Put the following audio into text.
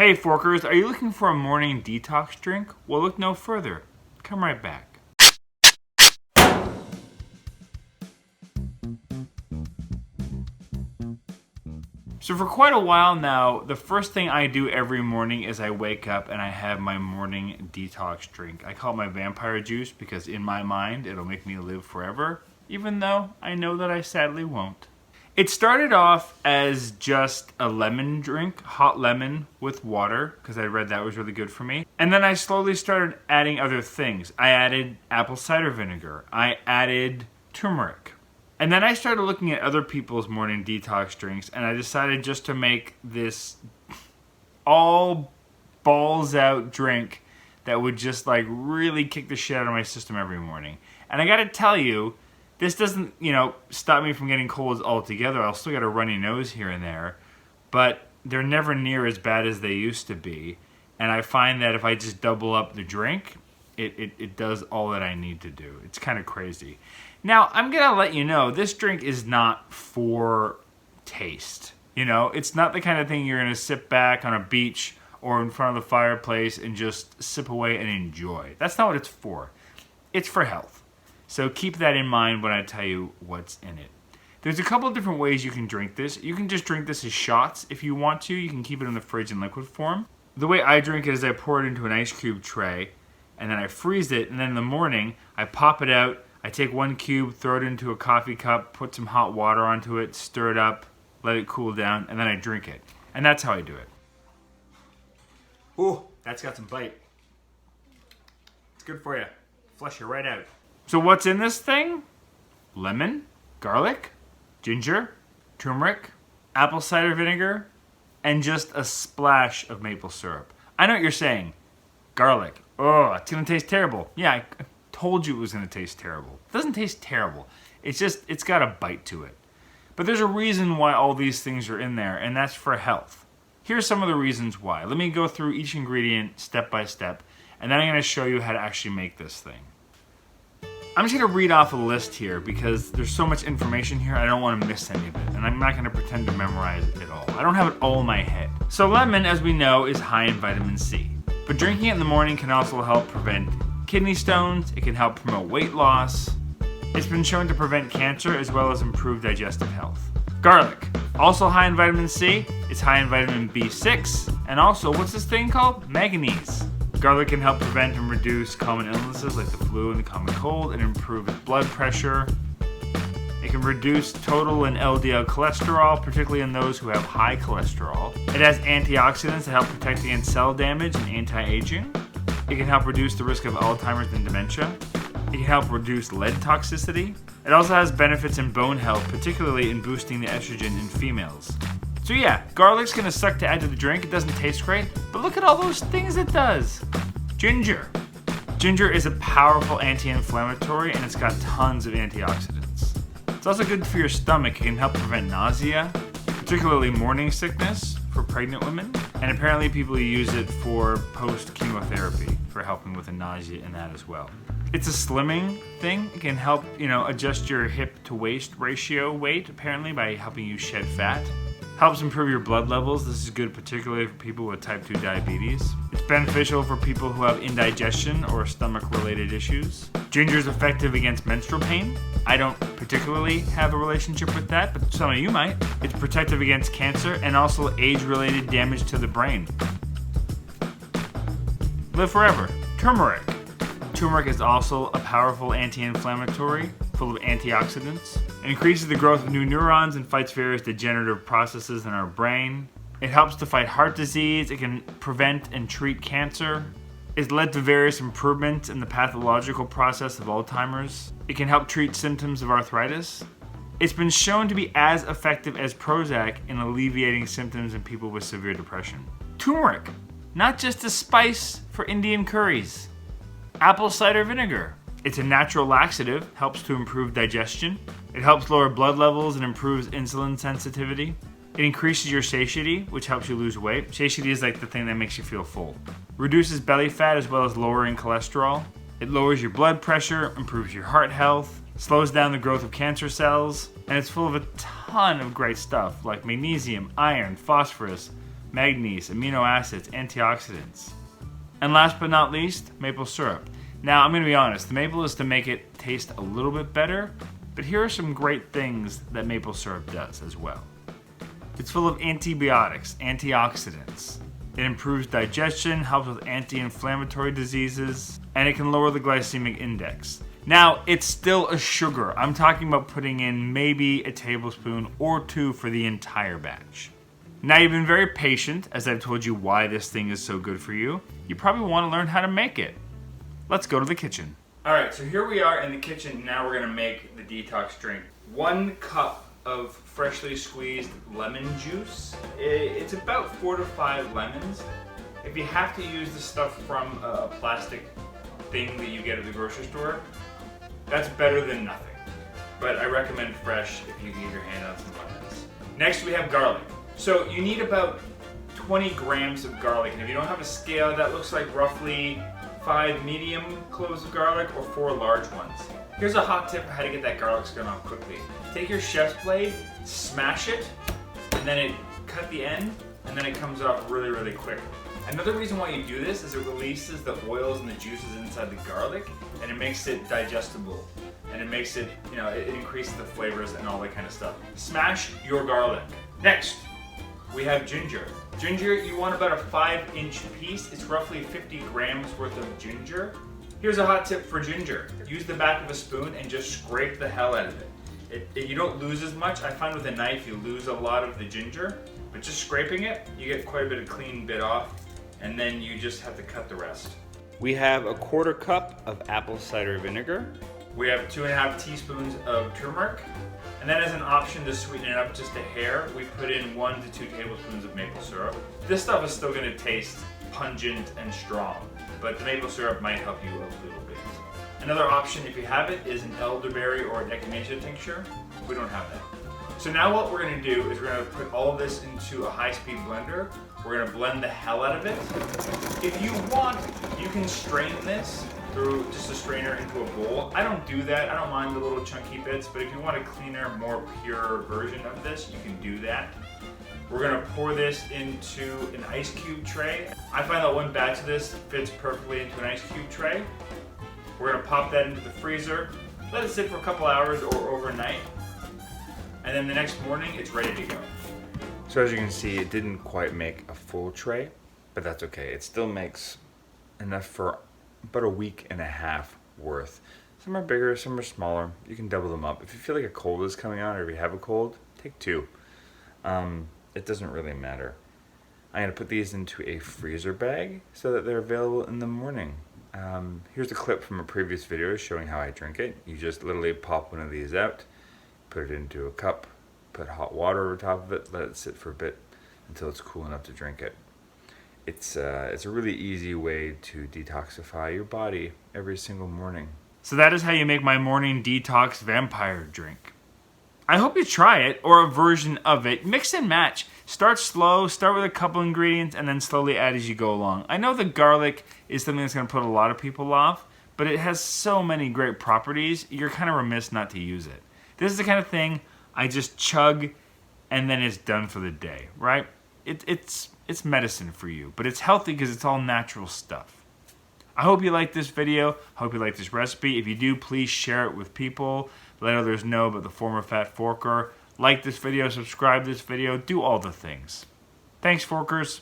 Hey Forkers, are you looking for a morning detox drink? Well, look no further. Come right back. So for quite a while now, the first thing I do every morning is I wake up and I have my morning detox drink. I call it my vampire juice because in my mind it'll make me live forever, even though I know that I sadly won't. It started off as just a lemon drink, hot lemon with water, because I read that was really good for me. And then I slowly started adding other things. I added apple cider vinegar. I added turmeric. And then I started looking at other people's morning detox drinks, and I decided just to make this all balls out drink that would just like really kick the shit out of my system every morning. And I gotta tell you, this doesn't, stop me from getting colds altogether. I'll still get a runny nose here and there, but they're never near as bad as they used to be. And I find that if I just double up the drink, it does all that I need to do. It's kind of crazy. Now, I'm going to let you know, this drink is not for taste. It's not the kind of thing you're going to sit back on a beach or in front of the fireplace and just sip away and enjoy. That's not what it's for. It's for health. So keep that in mind when I tell you what's in it. There's a couple of different ways you can drink this. You can just drink this as shots if you want to. You can keep it in the fridge in liquid form. The way I drink it is I pour it into an ice cube tray, and then I freeze it, and then in the morning, I pop it out, I take one cube, throw it into a coffee cup, put some hot water onto it, stir it up, let it cool down, and then I drink it. And that's how I do it. Ooh, that's got some bite. It's good for you. Flush you right out. So what's in this thing? Lemon, garlic, ginger, turmeric, apple cider vinegar, and just a splash of maple syrup. I know what you're saying. Garlic. Oh, it's going to taste terrible. Yeah, I told you it was going to taste terrible. It doesn't taste terrible. It's got a bite to it. But there's a reason why all these things are in there, and that's for health. Here's some of the reasons why. Let me go through each ingredient step by step, and then I'm going to show you how to actually make this thing. I'm just going to read off a list here because there's so much information here I don't want to miss any of it, and I'm not going to pretend to memorize it all. I don't have it all in my head. So lemon, as we know, is high in vitamin C. But drinking it in the morning can also help prevent kidney stones. It can help promote weight loss. It's been shown to prevent cancer as well as improve digestive health. Garlic, also high in vitamin C. It's high in vitamin B6, and also, what's this thing called? Manganese. Garlic can help prevent and reduce common illnesses like the flu and the common cold and improve blood pressure. It can reduce total and LDL cholesterol, particularly in those who have high cholesterol. It has antioxidants that help protect against cell damage and anti-aging. It can help reduce the risk of Alzheimer's and dementia. It can help reduce lead toxicity. It also has benefits in bone health, particularly in boosting the estrogen in females. So yeah, garlic's gonna suck to add to the drink. It doesn't taste great, but look at all those things it does. Ginger. Ginger is a powerful anti-inflammatory and it's got tons of antioxidants. It's also good for your stomach. It can help prevent nausea, particularly morning sickness for pregnant women. And apparently people use it for post-chemotherapy for helping with the nausea and that as well. It's a slimming thing. It can help, adjust your hip to waist ratio weight, apparently, by helping you shed fat. Helps improve your blood levels. This is good particularly for people with type 2 diabetes. It's beneficial for people who have indigestion or stomach-related issues. Ginger is effective against menstrual pain. I don't particularly have a relationship with that, but some of you might. It's protective against cancer and also age-related damage to the brain. Live forever. Turmeric. Turmeric is also a powerful anti-inflammatory, full of antioxidants. It increases the growth of new neurons and fights various degenerative processes in our brain. It helps to fight heart disease. It can prevent and treat cancer. It's led to various improvements in the pathological process of Alzheimer's. It can help treat symptoms of arthritis. It's been shown to be as effective as Prozac in alleviating symptoms in people with severe depression. Turmeric, not just a spice for Indian curries. Apple cider vinegar. It's a natural laxative, helps to improve digestion. It helps lower blood levels and improves insulin sensitivity. It increases your satiety, which helps you lose weight. Satiety is like the thing that makes you feel full. Reduces belly fat as well as lowering cholesterol. It lowers your blood pressure, improves your heart health, slows down the growth of cancer cells, and it's full of a ton of great stuff like magnesium, iron, phosphorus, manganese, amino acids, antioxidants. And last but not least, maple syrup. Now, I'm going to be honest, the maple is to make it taste a little bit better, but here are some great things that maple syrup does as well. It's full of antibiotics, antioxidants. It improves digestion, helps with anti-inflammatory diseases, and it can lower the glycemic index. Now, it's still a sugar. I'm talking about putting in maybe a tablespoon or 2 for the entire batch. Now, you've been very patient as I've told you why this thing is so good for you. You probably want to learn how to make it. Let's go to the kitchen. All right, so here we are in the kitchen. Now we're gonna make the detox drink. 1 cup of freshly squeezed lemon juice. It's about 4 to 5 lemons. If you have to use the stuff from a plastic thing that you get at the grocery store, that's better than nothing. But I recommend fresh if you can get your hand on some lemons. Next we have garlic. So you need about 20 grams of garlic. And if you don't have a scale, that looks like roughly 5 medium cloves of garlic or 4 large ones. Here's a hot tip for how to get that garlic skin off quickly. Take your chef's blade, smash it, and then cut the end, and then it comes off really, really quick. Another reason why you do this is it releases the oils and the juices inside the garlic, and it makes it digestible. And it makes it, it increases the flavors and all that kind of stuff. Smash your garlic. Next, we have ginger. Ginger, you want about a 5-inch piece. It's roughly 50 grams worth of ginger. Here's a hot tip for ginger. Use the back of a spoon and just scrape the hell out of it. You don't lose as much. I find with a knife you lose a lot of the ginger, but just scraping it, you get quite a bit of clean bit off, and then you just have to cut the rest. We have a 1/4 cup of apple cider vinegar. We have 2.5 teaspoons of turmeric. And then as an option to sweeten it up just a hair, we put in 1 to 2 tablespoons of maple syrup. This stuff is still gonna taste pungent and strong, but the maple syrup might help you a little bit. Another option, if you have it, is an elderberry or an echinacea tincture. We don't have that. So now what we're gonna do is we're gonna put all of this into a high-speed blender. We're gonna blend the hell out of it. If you want, you can strain this through just a strainer into a bowl. I don't do that. I don't mind the little chunky bits, but if you want a cleaner, more pure version of this, you can do that. We're gonna pour this into an ice cube tray. I find that 1 batch of this fits perfectly into an ice cube tray. We're gonna pop that into the freezer, let it sit for a couple hours or overnight, and then the next morning, it's ready to go. So as you can see, it didn't quite make a full tray, but that's okay. It still makes enough for about 1.5 weeks worth. Some are bigger, some are smaller. You can double them up. If you feel like a cold is coming on, or if you have a cold, take 2. It doesn't really matter. I'm gonna put these into a freezer bag so that they're available in the morning. Here's a clip from a previous video showing how I drink it. You just literally pop one of these out, put it into a cup, put hot water over top of it, let it sit for a bit until it's cool enough to drink it. It's a really easy way to detoxify your body every single morning. So that is how you make my morning detox vampire drink. I hope you try it, or a version of it. Mix and match. Start slow, start with a couple ingredients, and then slowly add as you go along. I know the garlic is something that's going to put a lot of people off, but it has so many great properties, you're kind of remiss not to use it. This is the kind of thing I just chug, and then it's done for the day, right? It's medicine for you, but it's healthy because it's all natural stuff. I hope you like this video. I hope you like this recipe. If you do, please share it with people. Let others know about the former Fat Forker. Like this video, subscribe to this video, do all the things. Thanks, Forkers.